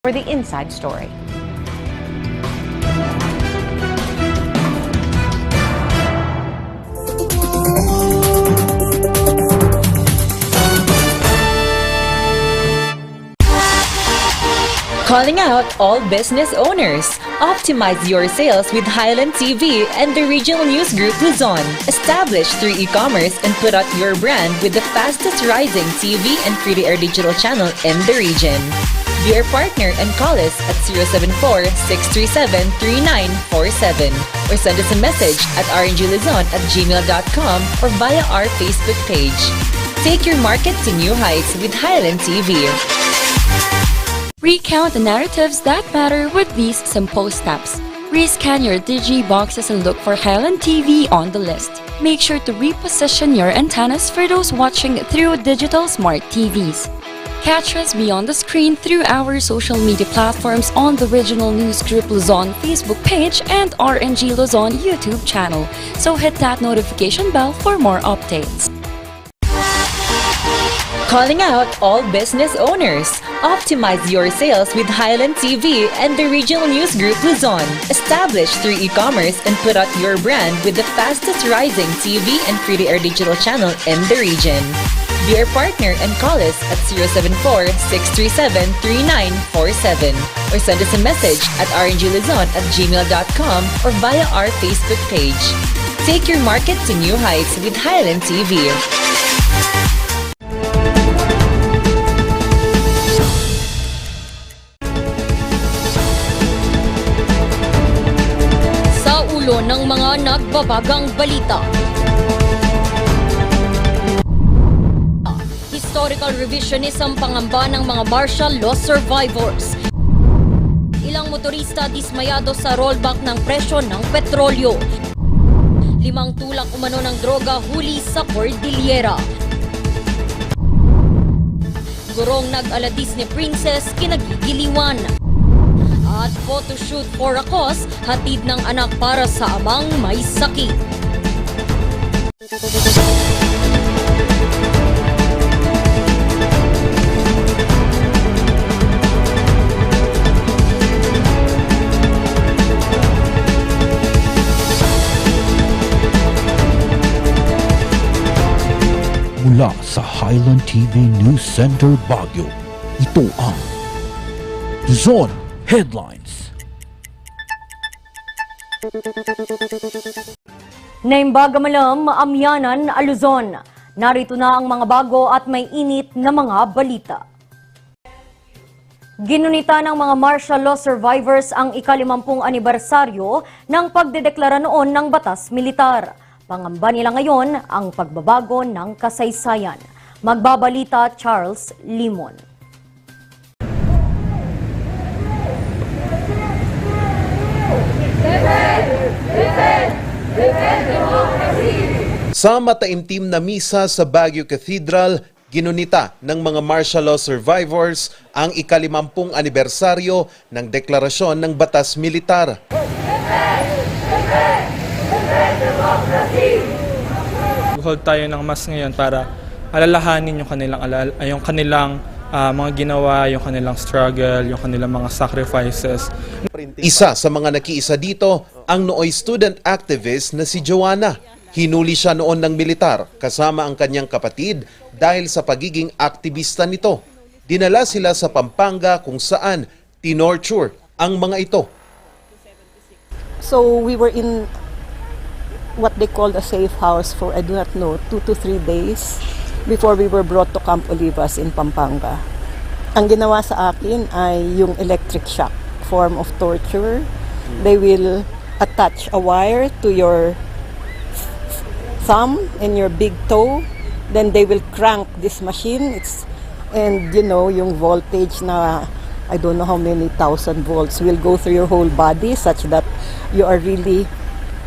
for the inside story. Calling out all business owners. Optimize your sales with Highland TV and the Regional News Group Luzon. Establish through e-commerce and put out your brand with the fastest rising TV and free-to-air digital channel in the region. Be our partner and call us at 074-637-3947 or send us a message at rngluzon@gmail.com or via our Facebook page. Take your market to new heights with Highland TV. Recount the narratives that matter with these simple steps. Rescan your Digi boxes and look for Highland TV on the list. Make sure to reposition your antennas for those watching through digital smart TVs. Catch us beyond the screen through our social media platforms on the Regional News Group Luzon Facebook page and RNG Luzon YouTube channel. So hit that notification bell for more updates. Calling out all business owners. Optimize your sales with Highland TV and the Regional News Group Luzon. Establish through e-commerce and put out your brand with the fastest rising TV and free-to-air digital channel in the region. Be our partner and call us at 074-637-3947 or send us a message at rngluzon@gmail.com or via our Facebook page. Take your market to new heights with Highland TV. Ng mga nagbabagang balita. Historical revisionism pangamba ng mga martial law survivors. Ilang motorista dismayado sa rollback ng presyo ng petrolyo. 5 tulak umano ng droga huli sa Cordillera. Gurong nag-aladis ni Princess kinagigiliwan. At photoshoot for a cause, hatid ng anak para sa amang may sakit. Mula sa Highland TV News Center Baguio, ito ang Luzon Headlines. Naimbaga malam maamyanan Luzon. Narito na ang mga bago at may init na mga balita. Ginunita ng mga martial law survivors ang ika-50 anibersaryo ng pagdedeklara noon ng batas militar. Pangamba nila ngayon ang pagbabago ng kasaysayan. Magbabalita Charles Limon. Sa mataimtim na misa sa Baguio Cathedral, ginunita ng mga martial law survivors ang ika-50 anibersaryo ng deklarasyon ng batas militar. Hold tayo ng mas ngayon para alalahanin yung kanilang mga ginawa, yung kanilang struggle, yung kanilang mga sacrifices. Isa sa mga nakiisa dito, ang nooy student activist na si Joanna. Hinuli siya noon ng militar kasama ang kanyang kapatid dahil sa pagiging aktivista nito. Dinala sila sa Pampanga kung saan tinorture ang mga ito. So we were in what they called a safe house for, I do not know, 2 to 3 days before we were brought to Camp Olivas in Pampanga. Ang ginawa sa akin ay yung electric shock form of torture. They will attach a wire to your thumb and your big toe. Then they will crank this machine. And you know, yung voltage na I don't know how many thousand volts will go through your whole body such that you are really,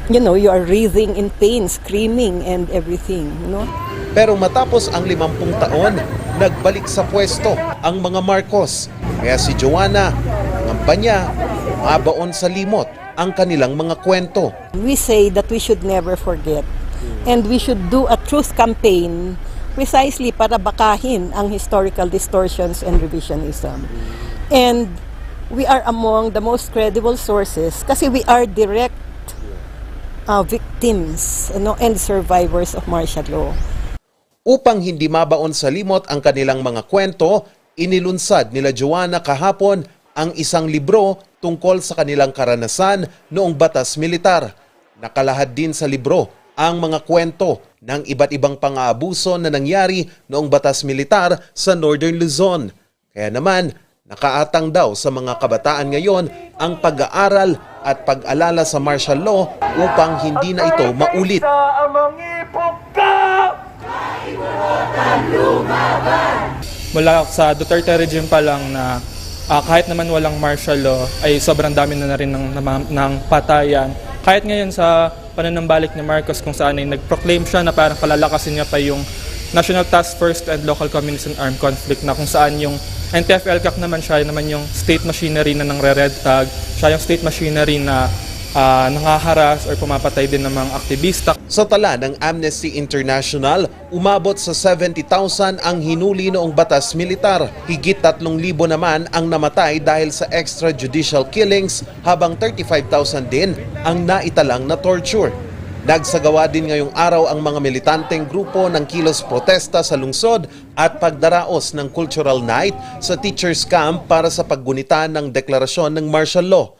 you know, you are writhing in pain, screaming and everything, you know. Pero matapos ang 50 taon, nagbalik sa pwesto ang mga Marcos. Kaya si Joanna, ngamba niya, mabaon sa limot ang kanilang mga kwento. We say that we should never forget and we should do a truth campaign precisely para bakahin ang historical distortions and revisionism. And we are among the most credible sources kasi we are direct victims and survivors of martial law. Upang hindi mabaon sa limot ang kanilang mga kwento, inilunsad nila Joanna kahapon ang isang libro tungkol sa kanilang karanasan noong batas militar. Nakalahad din sa libro ang mga kwento ng iba't ibang pang-aabuso na nangyari noong batas militar sa Northern Luzon. Kaya naman, nakaatang daw sa mga kabataan ngayon ang pag-aaral at pag-alala sa martial law upang hindi na ito maulit. Mula sa Duterte regime pa lang na kahit naman walang martial law ay sobrang dami na rin ng patayan. Kahit ngayon sa pananambalik ni Marcos kung saan ay nag-proclaim siya na parang palalakasin niya pa yung National Task Force and Local Communist and Armed Conflict na kung saan yung NTF-ELCAC naman siya naman yung state machinery na nangre-red tag, siya yung state machinery na nangaharas or pumapatay din ng mga aktivista. Sa tala ng Amnesty International, umabot sa 70,000 ang hinuli noong batas militar. Higit 3,000 naman ang namatay dahil sa extrajudicial killings habang 35,000 din ang naitalang na torture. Nagsagawa din ngayong araw ang mga militanteng grupo ng kilos protesta sa lungsod at pagdaraos ng cultural night sa teachers camp para sa paggunita ng deklarasyon ng martial law.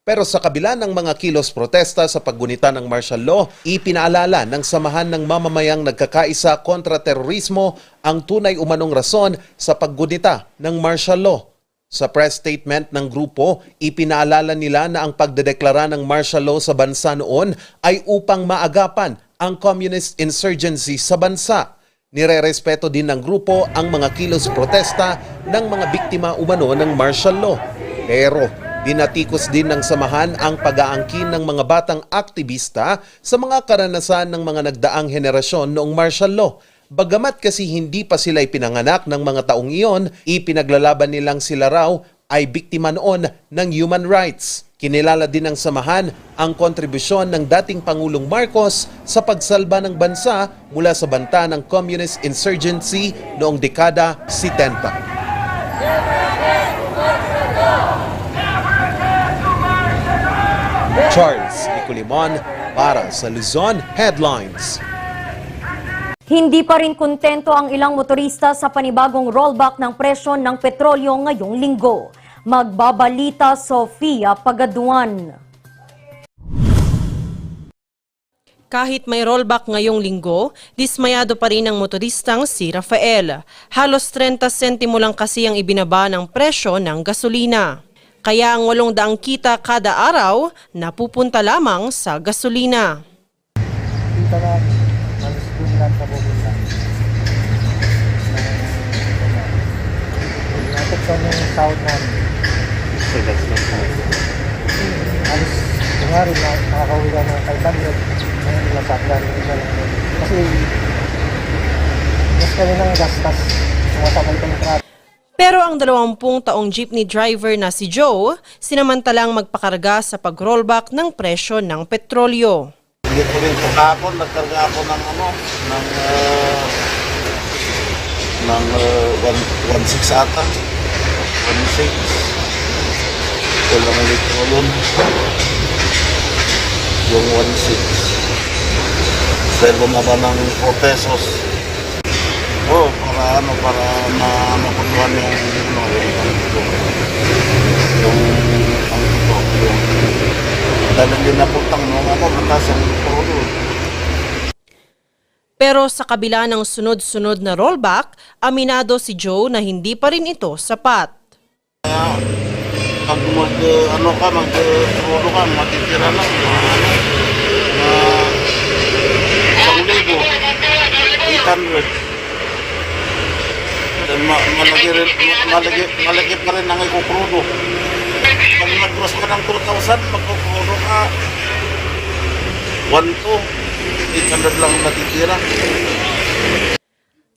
Pero sa kabila ng mga kilos protesta sa paggunita ng martial law, ipinaalala ng samahan ng mamamayang nagkakaisa kontra terorismo ang tunay umanong rason sa paggunita ng martial law. Sa press statement ng grupo, ipinaalala nila na ang pagdedeklara ng martial law sa bansa noon ay upang maagapan ang communist insurgency sa bansa. Nirerespeto din ng grupo ang mga kilos protesta ng mga biktima umano ng martial law. Pero dinatikos din ng samahan ang pag-aangkin ng mga batang aktivista sa mga karanasan ng mga nagdaang henerasyon noong martial law. Bagamat kasi hindi pa sila ipinanganak ng mga taong iyon, ipinaglalaban nilang sila raw ay biktima noon ng human rights. Kinilala din ng samahan ang kontribusyon ng dating Pangulong Marcos sa pagsalba ng bansa mula sa banta ng communist insurgency noong dekada 70. Charles Nicolimon para sa Luzon Headlines. Hindi pa rin kontento ang ilang motorista sa panibagong rollback ng presyo ng petrolyo ngayong linggo. Magbabalita Sofia Pagaduan. Kahit may rollback ngayong linggo, dismayado pa rin ang motoristang si Rafael. Halos 30 sentimo lang kasi ang ibinaba ng presyo ng gasolina. Kaya ang 800 kita kada araw napupunta lamang sa gasolina. Kita na, halos doon lang sa pupunta. Natok sa nung sahod namin. Halos, kunwari, nakakawin ka ng 500. Ngayon nila sa akin nila lang. Kasi, mas kami ng gastas. Sumasakay kami traffic. Pero ang 20 taong jeepney driver na si Joe, sinamantalang magpakarga sa pag-rollback ng presyo ng petrolyo. Hindi ko rin kahapon, nagkarga ako ng ng 1.6 ata. 1.6. Walang litro yun. Yung 1.6. Dahil bumaba ng 4 pesos. Para mapunduhan yung dahil hindi naputang matas ang puro. Pero sa kabila ng sunod-sunod na rollback, aminado si Joe na hindi pa rin ito sapat. Pag mag-rodo ka, matitira lang. 1,800. Malaki pa rin ang ikukrudo. Pag mag-gross ka ng 2,000, magkukrudo ka 1,200, 800 lang natitira.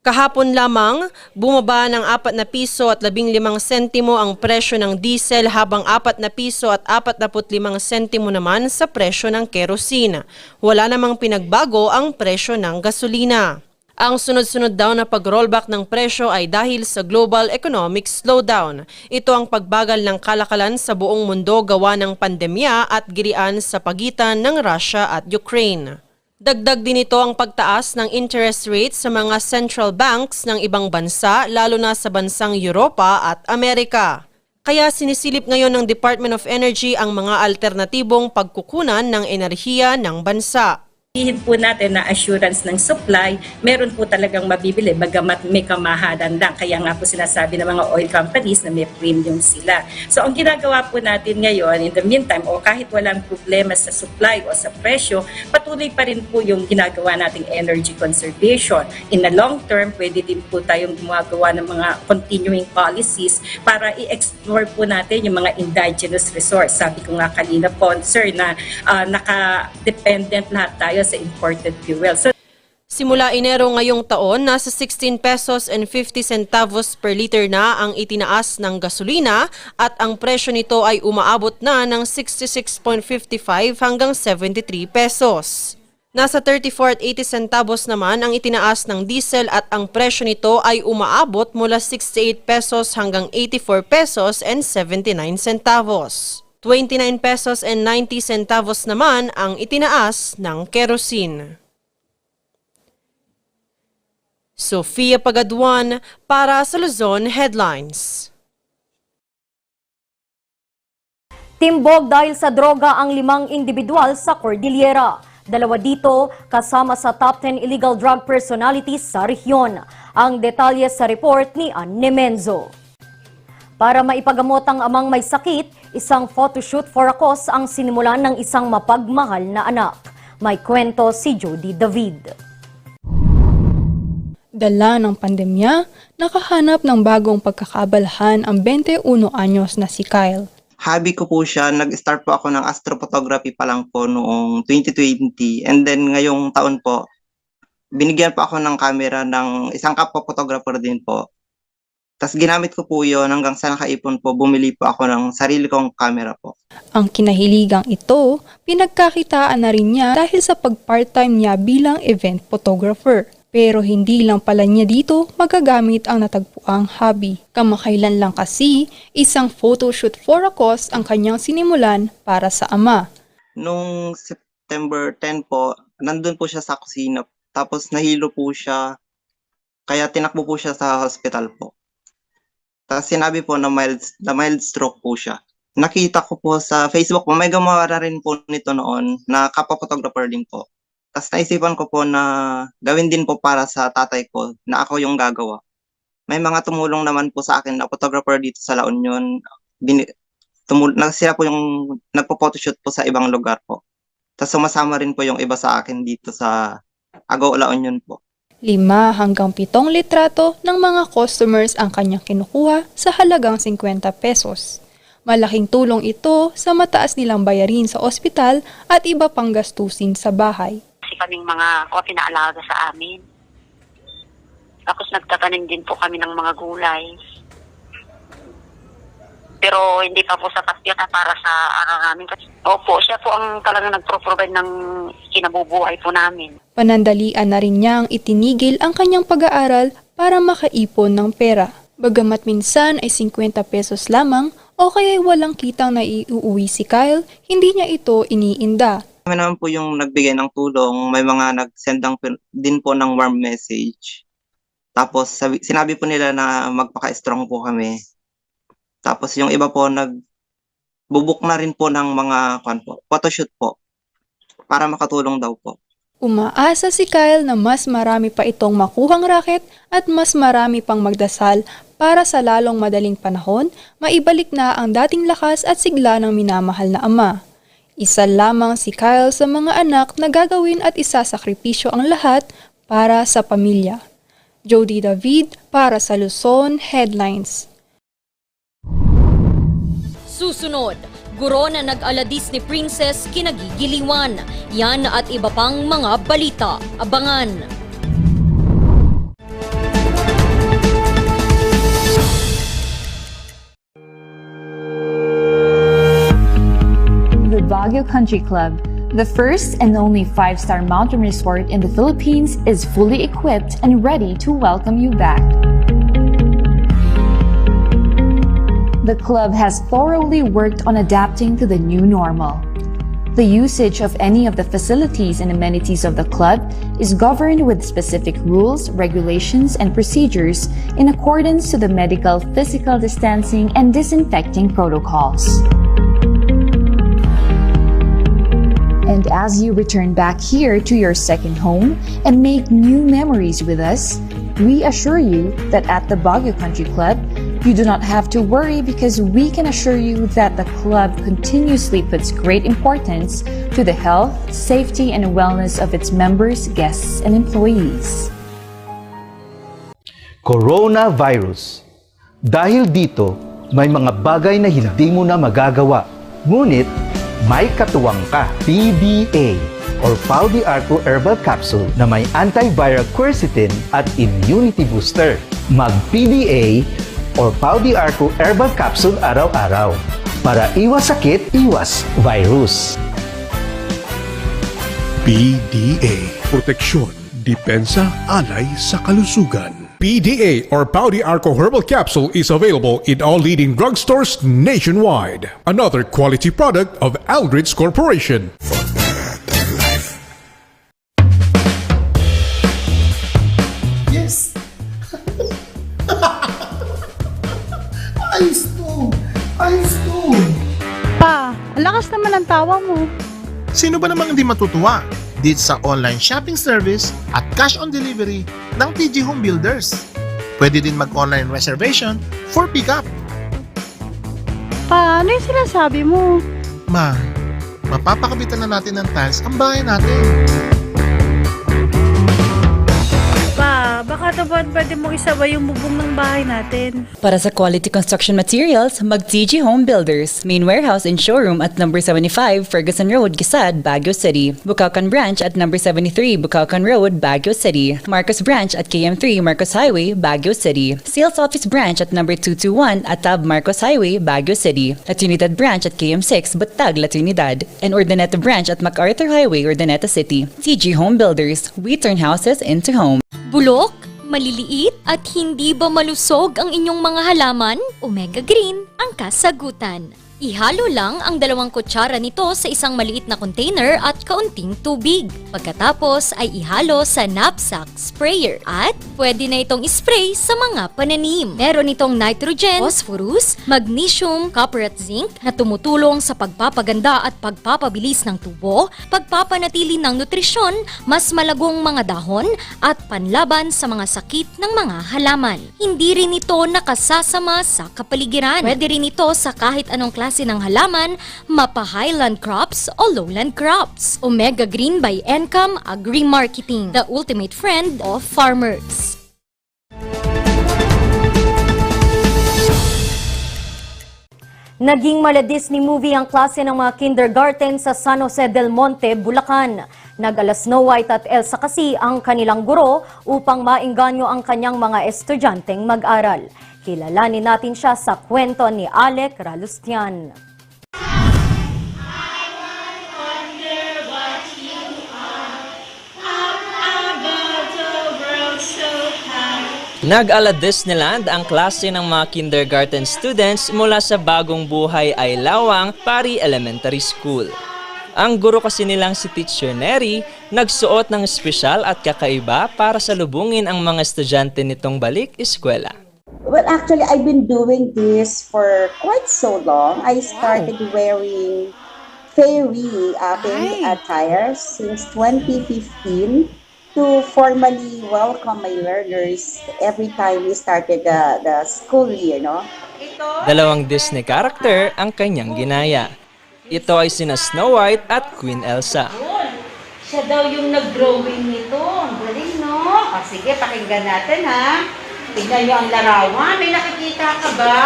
Kahapon lamang, bumaba ng 4 na piso at 15 sentimo ang presyo ng diesel habang 4 na piso at 45 sentimo naman sa presyo ng kerosene. Wala namang pinagbago ang presyo ng gasolina. Ang sunod-sunod daw na pag-rollback ng presyo ay dahil sa global economic slowdown. Ito ang pagbagal ng kalakalan sa buong mundo gawa ng pandemya at girian sa pagitan ng Russia at Ukraine. Dagdag din ito ang pagtaas ng interest rates sa mga central banks ng ibang bansa lalo na sa bansang Europa at Amerika. Kaya sinisilip ngayon ng Department of Energy ang mga alternatibong pagkukunan ng enerhiya ng bansa. Hihid po natin na assurance ng supply, meron po talagang mabibili bagamat may kamahalan lang. Kaya nga po sinasabi ng mga oil companies na may premium sila. So ang ginagawa po natin ngayon, in the meantime, o kahit walang problema sa supply o sa presyo, patuloy pa rin po yung ginagawa nating energy conservation. In the long term, pwede din po tayong gumagawa ng mga continuing policies para i-explore po natin yung mga indigenous resource. Sabi ko nga kanina po, sir, na naka-dependent lahat tayo sa imported fuel. So, Simula Enero ngayong taon, nasa 16 pesos and 50 centavos per liter na ang itinaas ng gasolina at ang presyo nito ay umaabot na ng 66.55 hanggang 73 pesos. Nasa 34 at 80 centavos naman ang itinaas ng diesel at ang presyo nito ay umaabot mula 68 pesos hanggang 84 pesos and 79 centavos. 29 pesos and 90 centavos naman ang itinaas ng kerosene. Sofia Pagaduan para sa Luzon Headlines. Timbog dahil sa droga ang 5 individual sa Cordillera. 2 dito kasama sa top 10 illegal drug personalities sa rehiyon. Ang detalye sa report ni Anne Menzo. Para maipagamot ang amang may sakit, isang photoshoot for a cause ang sinimulan ng isang mapagmahal na anak. May kwento si Jody David. Dala ng pandemya, nakahanap ng bagong pagkakaabalahan ang 21 anyos na si Kyle. Hobby ko po siya, nag-start po ako ng astrophotography pa lang po noong 2020 and then ngayong taon po, binigyan pa ako ng camera ng isang kapwa photographer din po. Tapos ginamit ko po yun hanggang sa nakaipon po, bumili po ako ng sarili kong camera po. Ang kinahiligang ito, pinagkakitaan na rin niya dahil sa pag-part-time niya bilang event photographer. Pero hindi lang pala niya dito magagamit ang natagpuang hobby. Kamakailan lang kasi, isang photoshoot for a cause ang kanyang sinimulan para sa ama. Noong September 10 po, nandun po siya sa kusina. Tapos nahilo po siya, kaya tinakbo po siya sa hospital po. Tapos sinabi po na mild stroke po siya. Nakita ko po sa Facebook po, may gumawa na rin po nito noon na kapwa-photographer din po. Tapos naisipan ko po na gawin din po para sa tatay ko na ako yung gagawa. May mga tumulong naman po sa akin na photographer dito sa La Union. Sila po yung nagpo-photoshoot po sa ibang lugar po. Tapos sumasama rin po yung iba sa akin dito sa Agao, La Union po. 5 hanggang 7 litrato ng mga customers ang kanyang kinukuha sa halagang 50 pesos. Malaking tulong ito sa mataas nilang bayarin sa ospital at iba pang gastusin sa bahay. Kasi kaming mga pinaalaga sa amin. Tapos nagtatanim din po kami ng mga gulay. Pero hindi pa po sapat yun para sa amin. Opo, siya po ang talagang nagpro-provide ng kinabubuhay po namin. Panandalian na rin niyang itinigil ang kanyang pag-aaral para makaipon ng pera. Bagamat minsan ay 50 pesos lamang o kaya walang kitang na iuuwi si Kyle, hindi niya ito iniinda. Kami naman po yung nagbigay ng tulong, may mga nag-send din po ng warm message. Tapos sinabi po nila na magpaka-strong po kami. Tapos yung iba po nagbubuk na rin po ng mga photoshoot po para makatulong daw po. Umaasa si Kyle na mas marami pa itong makuhang raket at mas marami pang magdasal para sa lalong madaling panahon, maibalik na ang dating lakas at sigla ng minamahal na ama. Isa lamang si Kyle sa mga anak na gagawin at isasakripisyo ang lahat para sa pamilya. Jody David para sa Luzon Headlines. Susunod, guro na nag-aladis ni Princess kinagigiliwan. Yan at iba pang mga balita. Abangan! The Baguio Country Club, The first and only 5-star mountain resort in the Philippines is fully equipped and ready to welcome you back. The club has thoroughly worked on adapting to the new normal. The usage of any of the facilities and amenities of the club is governed with specific rules, regulations, and procedures in accordance to the medical, physical distancing, and disinfecting protocols. And as you return back here to your second home and make new memories with us, we assure you that at the Baguio Country Club, you do not have to worry because we can assure you that the club continuously puts great importance to the health, safety, and wellness of its members, guests, and employees. Coronavirus. Dahil dito, may mga bagay na hindi mo na magagawa. Ngunit, may katuwang ka. PDA or Pau de Arco Herbal Capsule na may antiviral quercetin at immunity booster. Mag-PDA or Pau de Arco Herbal Capsule araw-araw para iwas sakit, iwas virus. PDA. Proteksyon, depensa, alay sa kalusugan. PDA or Pau de Arco Herbal Capsule is available in all leading drugstores nationwide. Another quality product of Aldrich Corporation. Yes! Ayos to! Ayos to! Pa, ang lakas naman ang tawa mo. Sino ba namang hindi matutuwa dito sa online shopping service at cash on delivery ng TG Home Builders? Pwede din mag-online reservation for pickup. Pa, ano yung sinasabi mo? Ma, mapapakabitan na natin ng tiles ang bahay natin. Pa, baka naman pwede mo isabay yung bubong ng bahay natin. Para sa quality construction materials, mag-TG Home Builders. Main warehouse and showroom at number 75 Ferguson Road, Gisad, Baguio City. Bukakan Branch at number 73 Bukakan Road, Baguio City. Marcos Branch at KM3 Marcos Highway, Baguio City. Sales Office Branch at number 221 Atab Marcos Highway, Baguio City. La Trinidad Branch at KM6 Batag, La Trinidad. And Urdaneta Branch at MacArthur Highway, Urdaneta City. TG Home Builders. We turn houses into home. Bulok, maliliit at hindi ba malusog ang inyong mga halaman? Omega Green ang kasagutan. Ihalo lang ang 2 kutsara nito sa isang maliit na container at kaunting tubig. Pagkatapos ay ihalo sa knapsack sprayer at pwede na itong spray sa mga pananim. Meron itong nitrogen, phosphorus, magnesium, copper at zinc na tumutulong sa pagpapaganda at pagpapabilis ng tubo, pagpapanatili ng nutrisyon, mas malagong mga dahon at panlaban sa mga sakit ng mga halaman. Hindi rin ito nakasasama sa kapaligiran. Pwede rin ito sa kahit anong klase ng halaman, mapa highland crops o lowland crops. Omega Green by Encam Agri-Marketing, the ultimate friend of farmers. Naging mala-Disney movie ang klase ng mga kindergarten sa San Jose del Monte, Bulacan. Nag-ala Snow White at Elsa kasi ang kanilang guro upang maengganyo ang kanyang mga estudyanteng mag-aral. Kilalanin natin siya sa kwento ni Alec Ralustian. Nag-ala Disneyland ang klase ng mga kindergarten students mula sa Bagong Buhay ay Lawang Pari Elementary School. Ang guro kasi nilang si Teacher Neri nagsuot ng espesyal at kakaiba para salubungin ang mga estudyante nitong balik eskwela. Well, actually, I've been doing this for quite so long. I started wearing fairy pink attire since 2015 to formally welcome my learners every time we started the school year, no? 2 Disney character ang kanyang ginaya. Ito ay sina Snow White at Queen Elsa. Siya daw yung nag-drawing nito. Ang galing, no? O sige, pakinggan natin, ha? Tignan nyo ang larawan. May nakikita ka ba?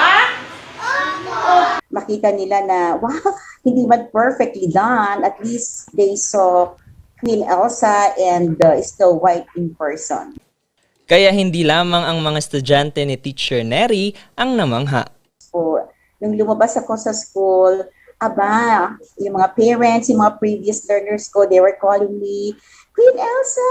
Makita nila na, wow, hindi man perfectly done. At least they saw Queen Elsa and Snow White in person. Kaya hindi lamang ang mga estudyante ni Teacher Neri ang namangha. So, nung lumabas ako sa school, aba, yung mga parents, yung mga previous learners ko, they were calling me, Queen Elsa,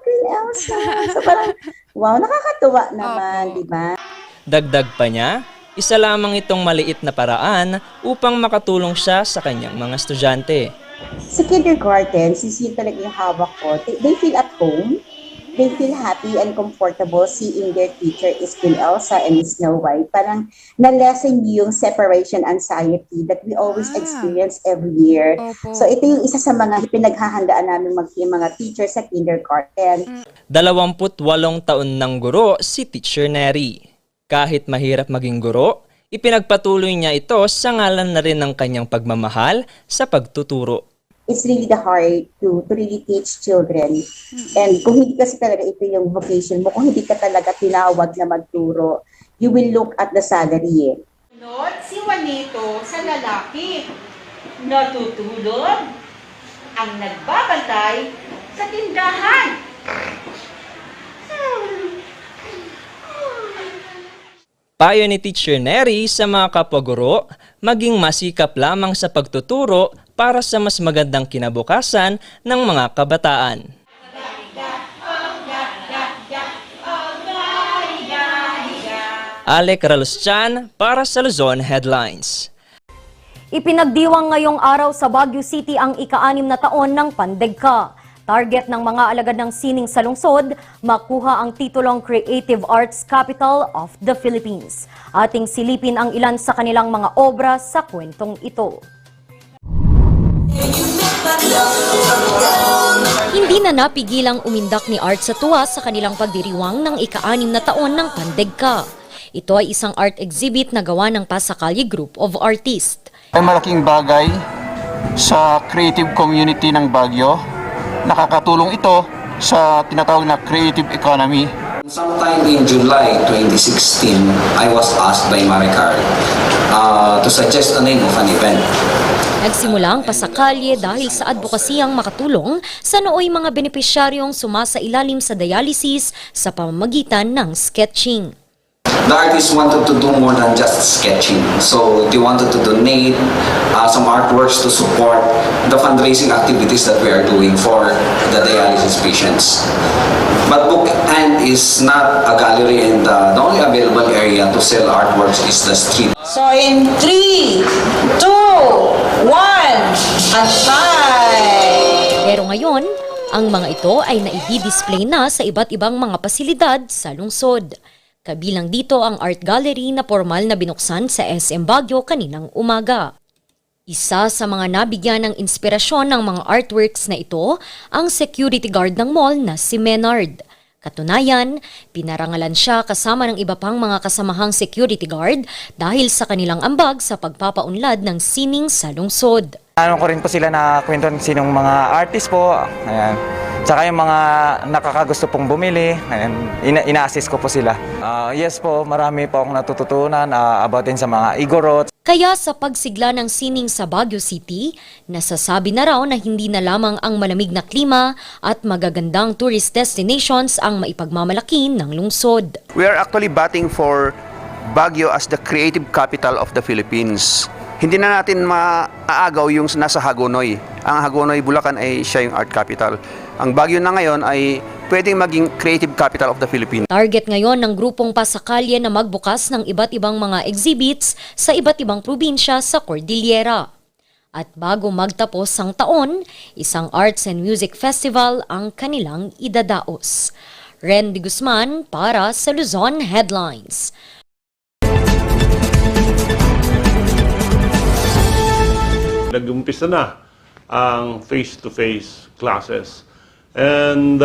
Queen Elsa. So parang, wow, nakakatuwa naman, di ba? Dagdag pa niya, isa lamang itong maliit na paraan upang makatulong siya sa kanyang mga estudyante. Sa kindergarten, since yun talaga yung hawak ko, they feel at home. They feel happy and comfortable seeing their teacher is Queen Elsa and Snow White. Parang na-lessen yung separation anxiety that we always experience every year. So ito yung isa sa mga pinaghahandaan namin mga teacher sa kindergarten. 28 taon ng guro si Teacher Neri. Kahit mahirap maging guro, ipinagpatuloy niya ito sa ngalan na rin ng kanyang pagmamahal sa pagtuturo. It's really the heart to really teach children. And kung hindi kasi talaga ito yung vocation mo, kung hindi ka talaga tinawag na magturo, you will look at the salary. Si Juanito sa lalaki, natutulog ang nagbabantay sa tindahan. Payo ni Teacher Neri sa mga kapwa-guro, maging masikap lamang sa pagtuturo para sa mas magandang kinabukasan ng mga kabataan. Alec Ralustian para sa Luzon Headlines. Ipinagdiwang ngayong araw sa Baguio City ang ika-6 na taon ng Pandegka. Target ng mga alagad ng sining sa lungsod, makuha ang titulong Creative Arts Capital of the Philippines. Ating silipin ang ilan sa kanilang mga obra sa kwentong ito. Hindi na napigilang umindak ni Art sa tuwa sa kanilang pagdiriwang ng ika-6 na taon ng Pandegka. Ito ay isang art exhibit na gawa ng Pasacalye Group of Artists. Ay malaking bagay sa creative community ng Baguio. Nakakatulong ito sa tinatawag na creative economy. Sometime in July 2016, I was asked by Maricar to suggest a name of an event. Nagsimula ang Pasacalye dahil sa advokasiyang makatulong sa nooy mga benepisyaryong sumasailalim sa dialysis sa pamamagitan ng sketching. The artists wanted to do more than just sketching. So they wanted to donate some artworks to support the fundraising activities that we are doing for the dialysis patients. But Bookend is not a gallery, and the only available area to sell artworks is the street. So in 3, 2, 1, and 5! Pero ngayon, ang mga ito ay naidi-display na sa iba't ibang mga pasilidad sa lungsod. Kabilang dito ang art gallery na formal na binuksan sa SM Baguio kaninang umaga. Isa sa mga nabigyan ng inspirasyon ng mga artworks na ito, ang security guard ng mall na si Menard. Katunayan, pinarangalan siya kasama ng iba pang mga kasamahang security guard dahil sa kanilang ambag sa pagpapaunlad ng sining sa lungsod. Ano ko rin po sila na kwentuhan sinong mga artist po. Ayan. Tsaka yung mga nakakagusto pong bumili, ina-assist ko po sila. Yes po, marami po akong natututunan about din sa mga igorot. Kaya sa pagsigla ng sining sa Baguio City, nasasabi na raw na hindi na lamang ang malamig na klima at magagandang tourist destinations ang maipagmamalaki ng lungsod. We are actually batting for Baguio as the creative capital of the Philippines. Hindi na natin maaagaw yung nasa Hagonoy. Ang Hagonoy, Bulacan ay siya yung art capital. Ang Baguio na ngayon ay pwedeng maging creative capital of the Philippines. Target ngayon ng grupong Pasacalye na magbukas ng iba't ibang mga exhibits sa iba't ibang probinsya sa Cordillera. At bago magtapos ang taon, isang arts and music festival ang kanilang idadaos. Ren de Guzman para sa Luzon Headlines. Nag-umpisa na ang face-to-face classes. And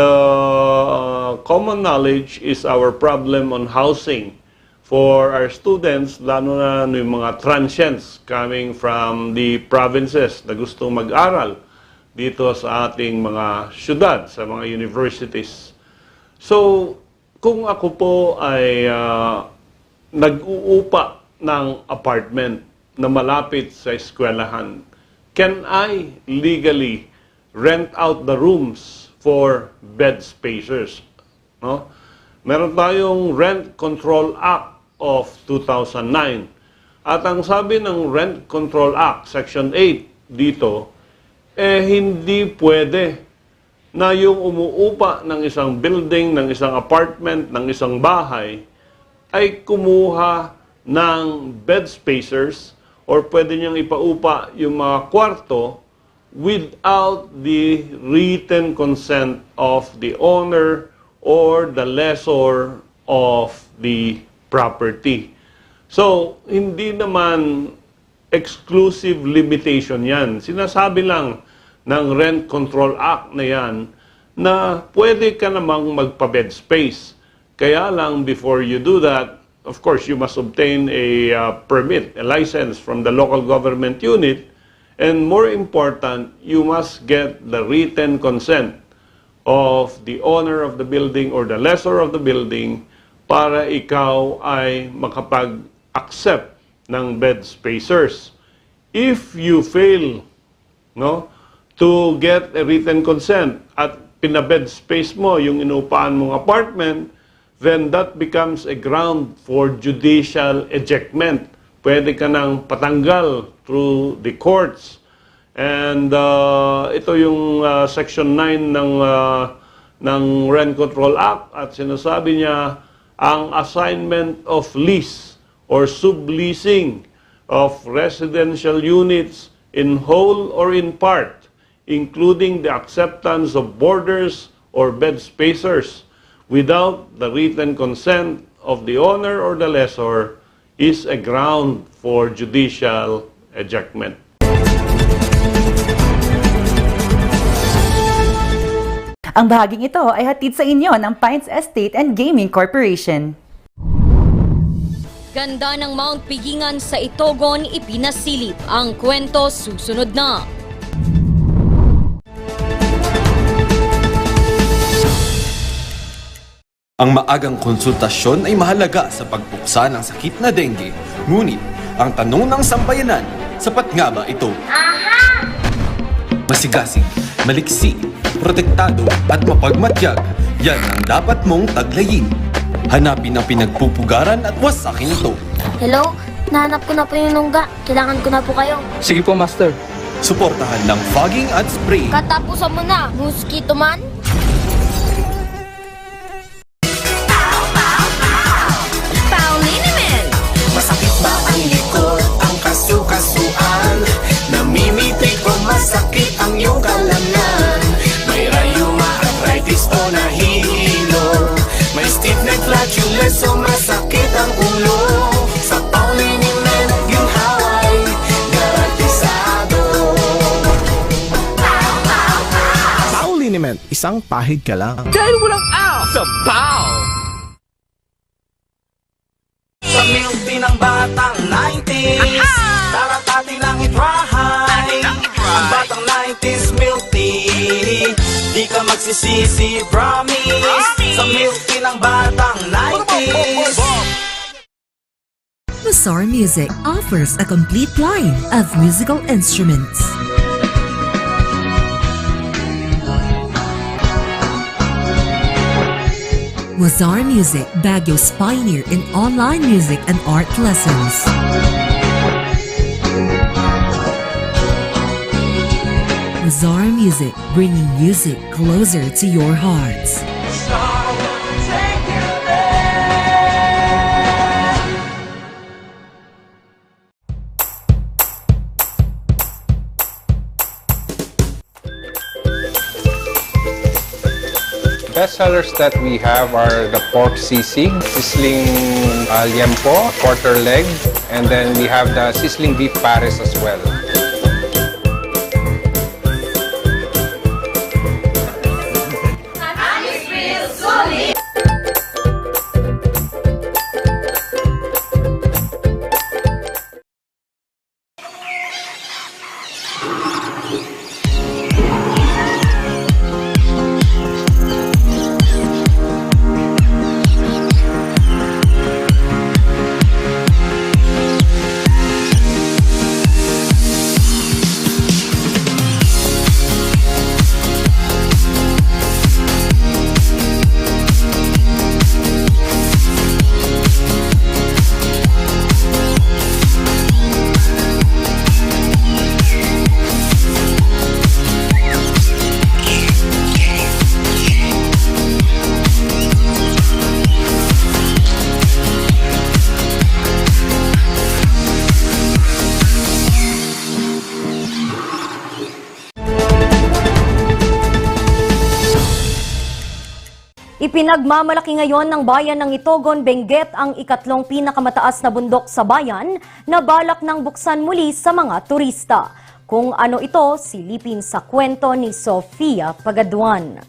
common knowledge is our problem on housing for our students, lalo na yung mga transients coming from the provinces na gustong mag-aral dito sa ating mga syudad, sa mga universities. So, kung ako po ay nag-uupa ng apartment na malapit sa eskwelahan, can I legally rent out the rooms for bed spacers? No? Meron tayong Rent Control Act of 2009 At ang sabi ng Rent Control Act, Section 8 dito, hindi pwede na yung umuupa ng isang building, ng isang apartment, ng isang bahay, ay kumuha ng bed spacers or pwede niyang ipaupa yung mga kwarto without the written consent of the owner or the lessor of the property. So, hindi naman exclusive limitation yan. Sinasabi lang ng Rent Control Act na yan na pwede ka namang magpa-bed space. Kaya lang, before you do that, of course, you must obtain a permit, a license from the local government unit. And more important, you must get the written consent of the owner of the building or the lessor of the building para ikaw ay makapag-accept ng bed spacers. If you fail to get a written consent at pinabed space mo yung inupahan mong apartment, then that becomes a ground for judicial ejectment. Pwede ka nang patanggal through the courts. And ito yung Section 9 ng Rent Control Act at sinasabi niya ang assignment of lease or subleasing of residential units in whole or in part, including the acceptance of boarders or bed spacers without the written consent of the owner or the lessor is a ground for judicial ejectment. Ang bahaging ito ay hatid sa inyo ng Pines Estate and Gaming Corporation. Ganda ng Mount Pigingan sa Itogon ipinasilip. Ang kwento susunod na. Ang maagang konsultasyon ay mahalaga sa pagpuksa ng sakit na dengue. Ngunit, ang tanong ng sambayanan, sapat nga ba ito? Masigasig, maliksi, protektado at mapagmatyag, yan ang dapat mong taglayin. Hanapin ang pinagpupugaran at wasakin ito. Hello? Nahanap ko na po yung lungga. Kailangan ko na po kayo. Sige po, Master. Suportahan ng fogging at spray. Katapusan mo na, mosquito man. Masakit ba ang likod, ang kasu-kasuan? Namimitik o masakit ang iyong kalamnan? May rayuma, arthritis o nahihilo? May stiff neck, flatulence o masakit ang ulo? Sa Pauliniment, ginhaway, garantisado. Pauliniment, isang pahid ka lang. Dahil walang out sa Pau! Sa milk tea ng batang 90s, tara't atin lang i-try. Ang batang 90s milk tea, di ka magsisisi, promise. Sa milk tea ng batang 90s. Mazar Music offers a complete line of musical instruments. Mazar Music, Baguio's pioneer in online music and art lessons. Mazar Music, bringing music closer to your hearts. Best sellers that we have are the pork sisig, sizzling liempo, quarter leg, and then we have the sizzling beef pares as well. Ipinagmamalaki ngayon ng bayan ng Itogon, Benguet ang ikatlong pinakamataas na bundok sa bayan na balak ng buksan muli sa mga turista. Kung ano ito, silipin sa kwento ni Sofia Pagaduan.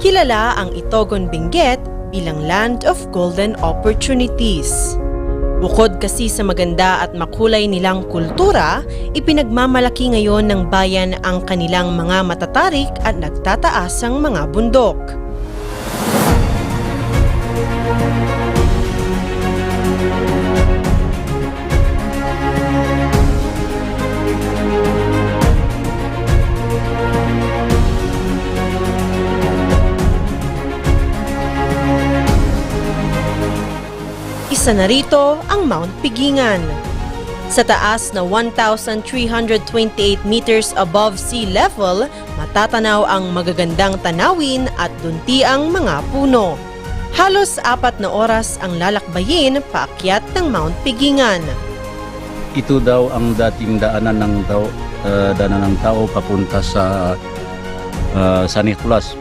Kilala ang Itogon, Benguet bilang Land of Golden Opportunities. Bukod kasi sa maganda at makulay nilang kultura, ipinagmamalaki ngayon ng bayan ang kanilang mga matatarik at nagtataasang mga bundok. Isa na rito ang Mount Pigingan. Sa taas na 1,328 meters above sea level, matatanaw ang magagandang tanawin at duntiang mga puno. Halos 4 na oras ang lalakbayin paakyat ng Mount Pigingan. Ito daw ang dating daanan ng tao papunta sa San Nicolas,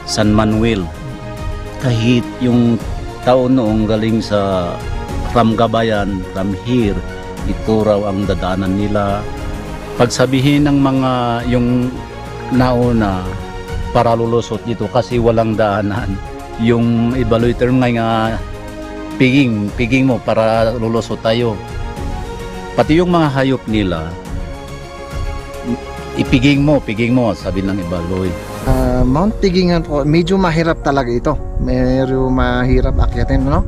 San Manuel. Kahit yung tao noong galing sa Ramgabayan, Ramhir, ito raw ang dadaanan nila. Pagsabihin ng mga yung nauna para lulusot dito kasi walang daanan. Yung evaluator nga piging mo para lulusot tayo. Pati yung mga hayop nila, ipiging mo, sabi ng evaluator. Mount Pigingan po, medyo mahirap talaga ito. Medyo mahirap akyatin, no?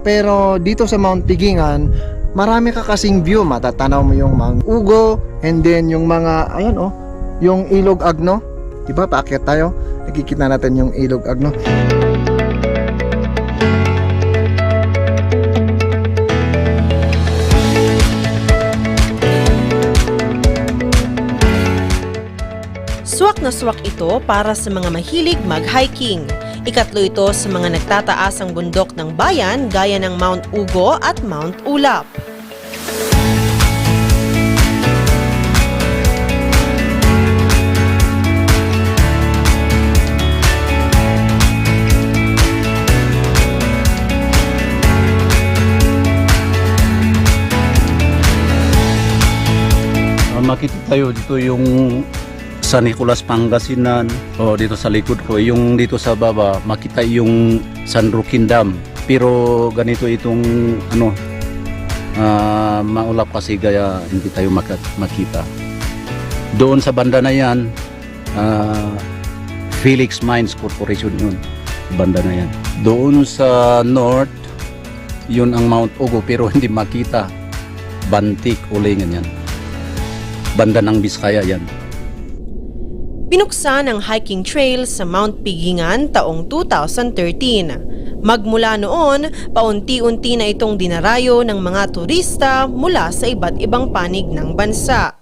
Pero dito sa Mount Pigingan, marami ka kasing view. Matatanaw mo yung Mount Ugo, and then yung mga, ayan oh, yung Ilog Agno. Diba, paakyat tayo, nakikita natin yung Ilog Agno. Swak na swak ito para sa mga mahilig mag-hiking. Ikatlo ito sa mga nagtataasang bundok ng bayan gaya ng Mount Ugo at Mount Ulap. Makita tayo dito yung San Nicolas, Pangasinan, dito sa likod ko, yung dito sa baba, makita yung San Roque Dam. Pero ganito itong maulap kasi gaya hindi tayo makita. Doon sa banda na yan, Felix Mines Corporation yun, banda na yan. Doon sa north, yun ang Mount Ugo pero hindi makita. Bantik, Ulingan yan. Banda ng Biskaya yan. Binuksan ang hiking trail sa Mount Pigingan taong 2013. Magmula noon, paunti-unti na itong dinarayo ng mga turista mula sa iba't ibang panig ng bansa.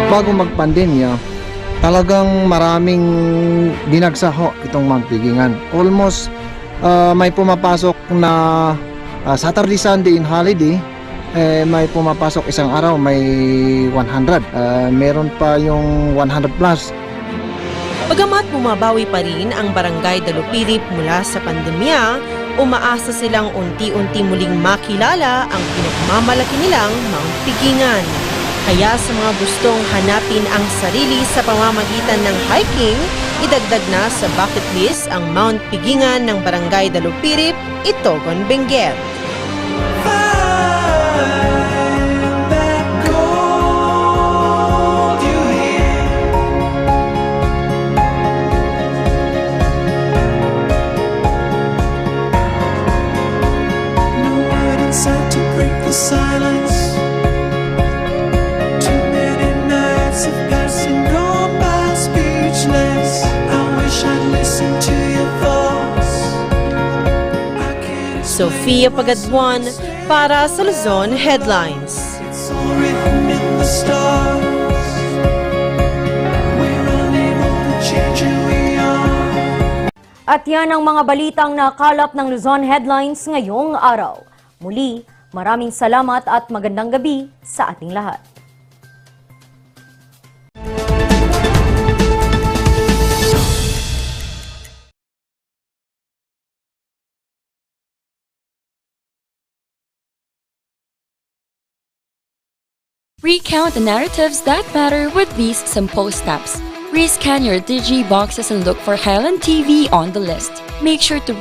Bago magpandemya, talagang maraming dinagsaho itong Mount Pigingan. Almost may pumapasok na Saturday, Sunday in holiday, may pumapasok isang araw, may 100. Meron pa yung 100 plus. Bagamat bumabawi pa rin ang Barangay Dalupirip mula sa pandemya, umaasa silang unti-unti muling makilala ang pinagmamalaki nilang Mount Pigingan. Kaya sa mga gustong hanapin ang sarili sa pamamagitan ng hiking, Idagdag na sa bucket list ang Mount Pigingan ng Barangay Dalupirip, Itogon, Benguet. Silence. Too many nights of passing gone by speechless. I wish I'd listened to your thoughts. Sofia Pagaduan para sa Luzon Headlines. It's all written in the stars. We're unable to change who we are. At yan ang mga balitang nakalap ng Luzon Headlines ngayong araw. Muli, maraming salamat at magandang gabi sa ating lahat. Recount the narratives that matter with these simple steps. Rescan your Digi boxes and look for Highland TV on the list. Make sure to